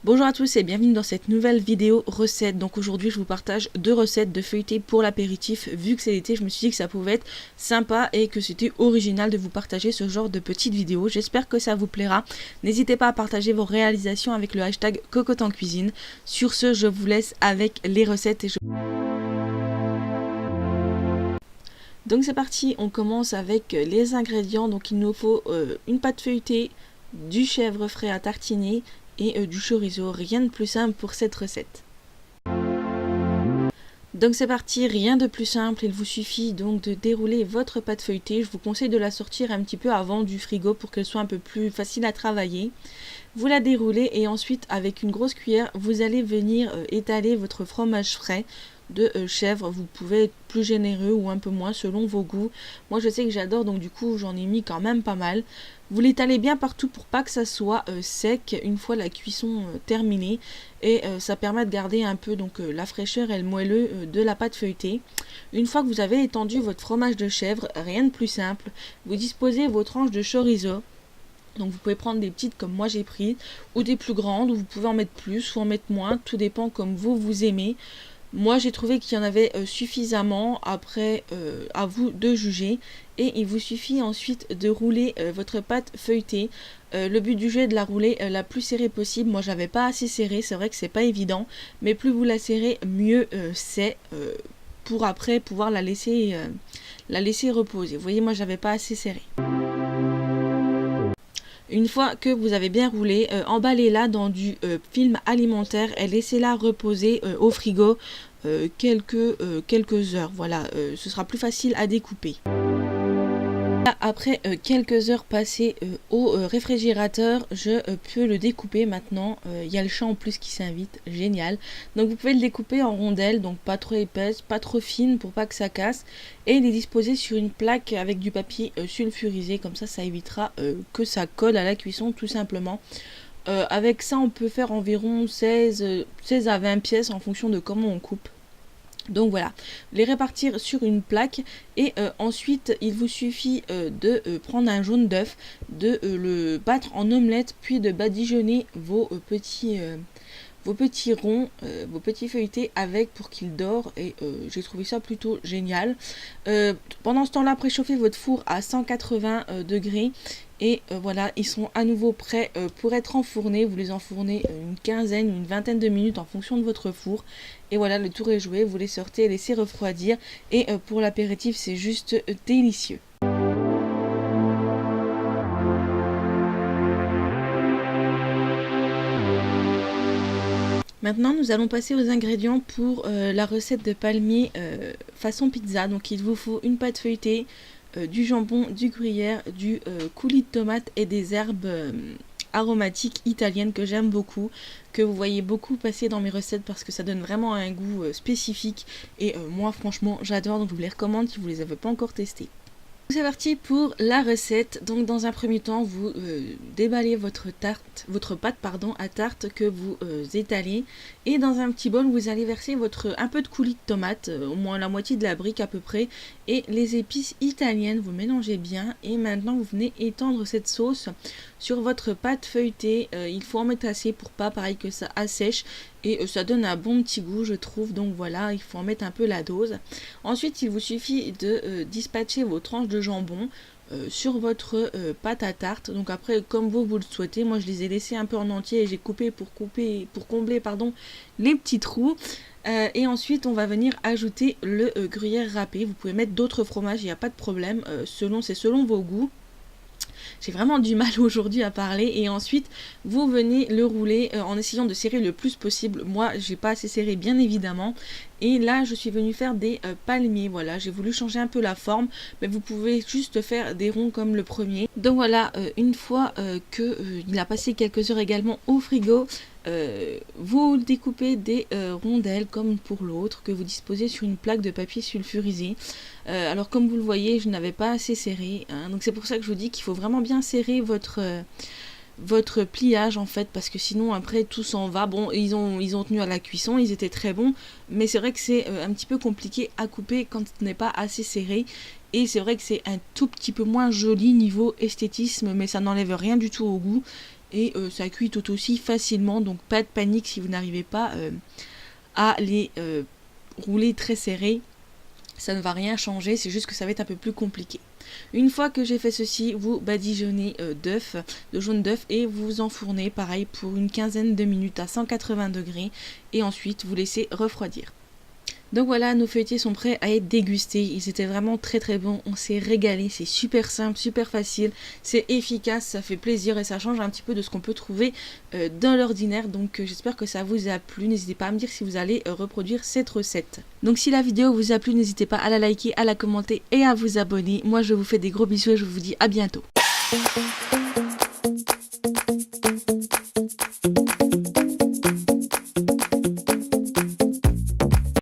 Bonjour à tous et bienvenue dans cette nouvelle vidéo recette. Donc aujourd'hui je vous partage 2 recettes de feuilleté pour l'apéritif. Vu que c'est l'été, je me suis dit que ça pouvait être sympa et que c'était original de vous partager ce genre de petites vidéos. J'espère que ça vous plaira. N'hésitez pas à partager vos réalisations avec le hashtag Cocotte en cuisine. Sur ce, je vous laisse avec les recettes et Donc c'est parti, on commence avec les ingrédients. Donc il nous faut une pâte feuilletée, du chèvre frais à tartiner et du chorizo. Rien de plus simple pour cette recette. Donc c'est parti, rien de plus simple, il vous suffit donc de dérouler votre pâte feuilletée. Je vous conseille de la sortir un petit peu avant du frigo pour qu'elle soit un peu plus facile à travailler. Vous la déroulez et ensuite avec une grosse cuillère, vous allez venir étaler votre fromage frais de chèvre. Vous pouvez être plus généreux ou un peu moins selon vos goûts. Moi je sais que j'adore, donc du coup j'en ai mis quand même pas mal. Vous l'étalez bien partout pour pas que ça soit sec une fois la cuisson terminée, et ça permet de garder un peu donc la fraîcheur et le moelleux de la pâte feuilletée. Une fois que vous avez étendu votre fromage de chèvre, rien de plus simple, vous disposez vos tranches de chorizo. Donc vous pouvez prendre des petites comme moi j'ai pris, ou des plus grandes, ou vous pouvez en mettre plus ou en mettre moins, tout dépend comme vous aimez. Moi j'ai trouvé qu'il y en avait suffisamment, après à vous de juger. Et il vous suffit ensuite de rouler votre pâte feuilletée. Le but du jeu est de la rouler la plus serrée possible. Moi j'avais pas assez serré, c'est vrai que c'est pas évident, mais plus vous la serrez, mieux c'est pour après pouvoir la laisser reposer. Vous voyez, moi j'avais pas assez serré. Une fois que vous avez bien roulé, emballez-la dans du film alimentaire et laissez-la reposer au frigo quelques heures. Voilà, ce sera plus facile à découper. Après quelques heures passées au réfrigérateur, je peux le découper maintenant. Il y a le champ en plus qui s'invite, génial. Donc vous pouvez le découper en rondelles, donc pas trop épaisses, pas trop fines pour pas que ça casse. Et les disposer sur une plaque avec du papier sulfurisé, comme ça évitera que ça colle à la cuisson tout simplement. Avec ça on peut faire environ 16 à 20 pièces en fonction de comment on coupe. Donc voilà, les répartir sur une plaque et ensuite il vous suffit de prendre un jaune d'œuf, de le battre en omelette, puis de badigeonner vos petits ronds, vos petits feuilletés avec pour qu'ils dorent, et j'ai trouvé ça plutôt génial. Pendant ce temps-là, préchauffez votre four à 180 degrés. Et voilà, ils sont à nouveau prêts pour être enfournés. Vous les enfournez une quinzaine, une vingtaine de minutes en fonction de votre four. Et voilà, le tour est joué, vous les sortez, laissez refroidir. Et pour l'apéritif, c'est juste délicieux. Maintenant, nous allons passer aux ingrédients pour la recette de palmier façon pizza. Donc il vous faut une pâte feuilletée, du jambon, du gruyère, du coulis de tomate et des herbes aromatiques italiennes que j'aime beaucoup, que vous voyez beaucoup passer dans mes recettes parce que ça donne vraiment un goût spécifique, et moi franchement j'adore, donc je vous les recommande si vous ne les avez pas encore testés. C'est parti pour la recette. Donc dans un premier temps, vous déballez votre pâte à tarte que vous étalez, et dans un petit bol vous allez verser un peu de coulis de tomate, au moins la moitié de la brique à peu près, et les épices italiennes. Vous mélangez bien et maintenant vous venez étendre cette sauce sur votre pâte feuilletée. Il faut en mettre assez pour pas pareil que ça assèche, et ça donne un bon petit goût je trouve, donc voilà, il faut en mettre un peu la dose. Ensuite il vous suffit de dispatcher vos tranches de jambon sur votre pâte à tarte. Donc après comme vous le souhaitez, moi je les ai laissés un peu en entier et j'ai coupé pour combler les petits trous. Et ensuite on va venir ajouter le gruyère râpé. Vous pouvez mettre d'autres fromages, il n'y a pas de problème, c'est selon vos goûts. J'ai vraiment du mal aujourd'hui à parler. Et ensuite vous venez le rouler en essayant de serrer le plus possible. Moi j'ai pas assez serré bien évidemment, et là je suis venue faire des palmiers. Voilà, j'ai voulu changer un peu la forme, mais vous pouvez juste faire des ronds comme le premier. Donc voilà, une fois que il a passé quelques heures également au frigo, vous découpez des rondelles comme pour l'autre que vous disposez sur une plaque de papier sulfurisé. Alors comme vous le voyez, je n'avais pas assez serré, hein, donc c'est pour ça que je vous dis qu'il faut vraiment bien serrer votre pliage en fait, parce que sinon après tout s'en va. Bon, ils ont tenu à la cuisson, ils étaient très bons, mais c'est vrai que c'est un petit peu compliqué à couper quand ce n'est pas assez serré. Et c'est vrai que c'est un tout petit peu moins joli niveau esthétisme, mais ça n'enlève rien du tout au goût. Et ça cuit tout aussi facilement, donc pas de panique si vous n'arrivez pas à les rouler très serrés. Ça ne va rien changer, c'est juste que ça va être un peu plus compliqué. Une fois que j'ai fait ceci, vous badigeonnez de jaune d'œuf et vous enfournez pareil pour une quinzaine de minutes à 180 degrés et ensuite vous laissez refroidir. Donc voilà, nos feuilletés sont prêts à être dégustés. Ils étaient vraiment très très bons, on s'est régalé, c'est super simple, super facile, c'est efficace, ça fait plaisir et ça change un petit peu de ce qu'on peut trouver dans l'ordinaire. Donc j'espère que ça vous a plu, n'hésitez pas à me dire si vous allez reproduire cette recette. Donc si la vidéo vous a plu, n'hésitez pas à la liker, à la commenter et à vous abonner. Moi je vous fais des gros bisous et je vous dis à bientôt.